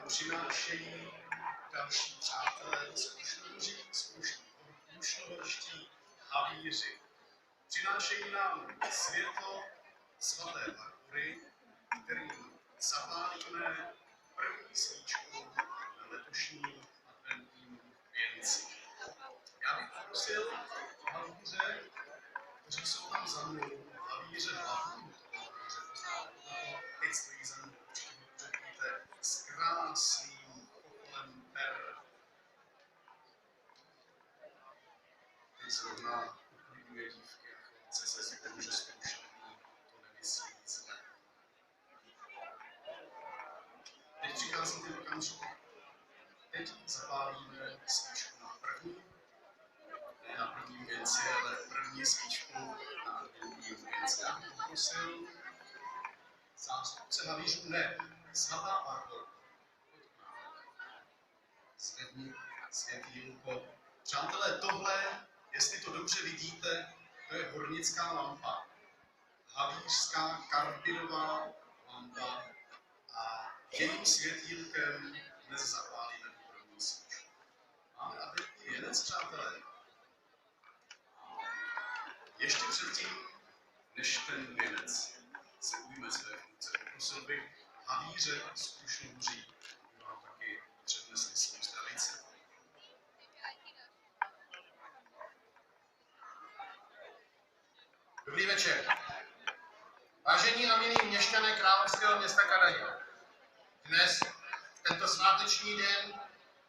přinášejí další přátelé, zkušenohorští havíři. Přinášejí nám světlo svaté Barbory, kterým zapálíme první svíčku na letošním adventním věnci. Já bych poprosil havíře, kteří jsou tam za mnou, havíře hlavní, teď stojí za mnou, určitě vidíte, s krásným pokolem per. Teď zrovna uklidňuje dívky a chlapce se si tomu, že zkoušení to nemyslí zle. Teď přichází ten okamžik. Teď zapálíme svíčku na první, ne na prvním věnci, ale první svíčku na adventním věnci. Já bych poprosil zástupce havířů, ne, svatá Barbora. Zvedni světýlko. Přátelé, tohle, jestli to dobře vidíte, to je hornická lampa. Havířská karbinová lampa a jejím světýlkem dnes zapálíme tu první svíčku. Máme adventní věnec, přátelé. Ještě předtím, než ten věnec se ujme své funkce, poprosil bych havíře z Krušnohoří, aby vám taky přednesli svou zdravici. Dobrý večer. Vážení a milí měšťané královského města Kadaně, dnes, tento sváteční den,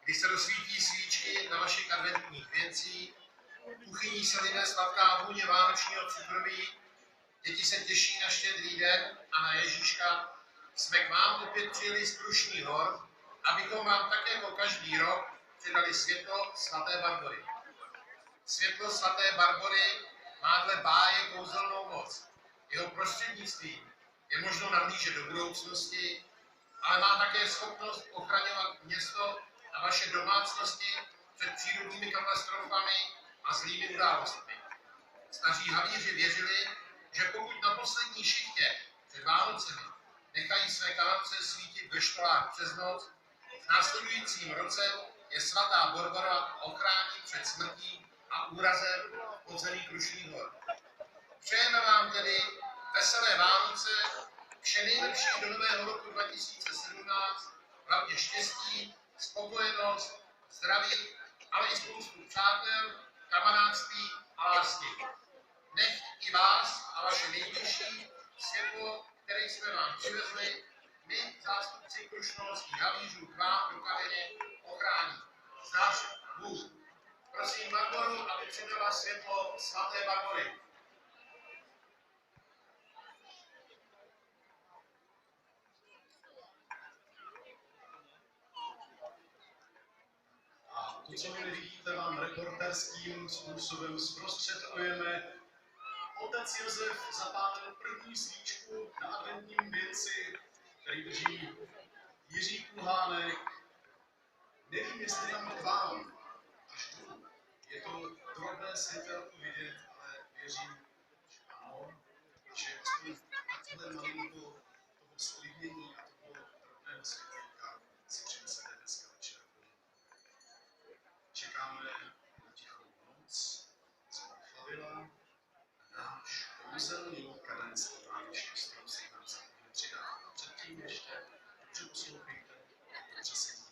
kdy se rozsvítí svíčky na vašich adventních věncích, kuchyní se lidé sladká vůně vánočního cukroví, děti se těší na Štědrý den a na Ježíška, jsme k vám opět přijeli z Krušných hor, abychom vám tak jako každý rok předali světlo svaté Barbory. Světlo svaté Barbory má dle báje kouzelnou moc. Jeho prostřednictvím je možno nahlížet do budoucnosti, ale má také schopnost ochraňovat město a vaše domácnosti před přírodními katastrofami a zlými událostmi. Staří havíři věřili, že pokud na poslední šichtě před Vánocemi nechají své kanance svítit ve školách přes noc, v následujícím roce je svatá Barbora ochrání před smrtí a úrazem podzemí Krušných hor. Přejeme vám tedy veselé Vánoce, vše nejlepší do nového roku 2017, hlavně štěstí, spokojenost, zdraví, ale i spoustu přátel, kamarádství a lásky. Nech i vás a vaše nejbližší světlo, které jsme vám přivezli, my, zástupci krušnohorských havířů, k vám do Kadaně ochrání. Zdáš Bůh. Prosím Barboru, aby předala světlo svaté Barbory. A to, co vy nevidíte, vám reporterským způsobem zprostředkujeme. Otec Josef zapálil první svíčku na adventním věnci, který drží Jiří Kulhánek. Nevím, jestli tam k vám až dolů je to drobné světelko vidět, ale věřím, že ano, že aspoň takhle malinko toho sklidnění a toho drobného světelka si přinesete dneska večer. Čekáme na tichou noc, z Flavila, náš kouzelný kadaňský vánoční strom se nám za chvíli přidá. A předtím ještě dobře poslouchejte, dobře se dívejte.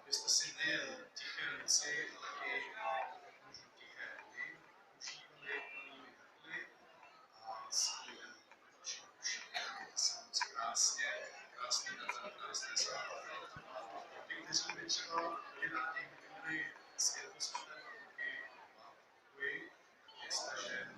abyste si nejen tiché noci, ale i můžu tiché dny užívali plnými hrdly a s klidem vašich duší. Mějte se moc krásně, krásný den, krásné svátky. Pro ty, kteří by třeba byli rádi, kdyby měli světlo svaté ruky, vám děkuji. Věřte, že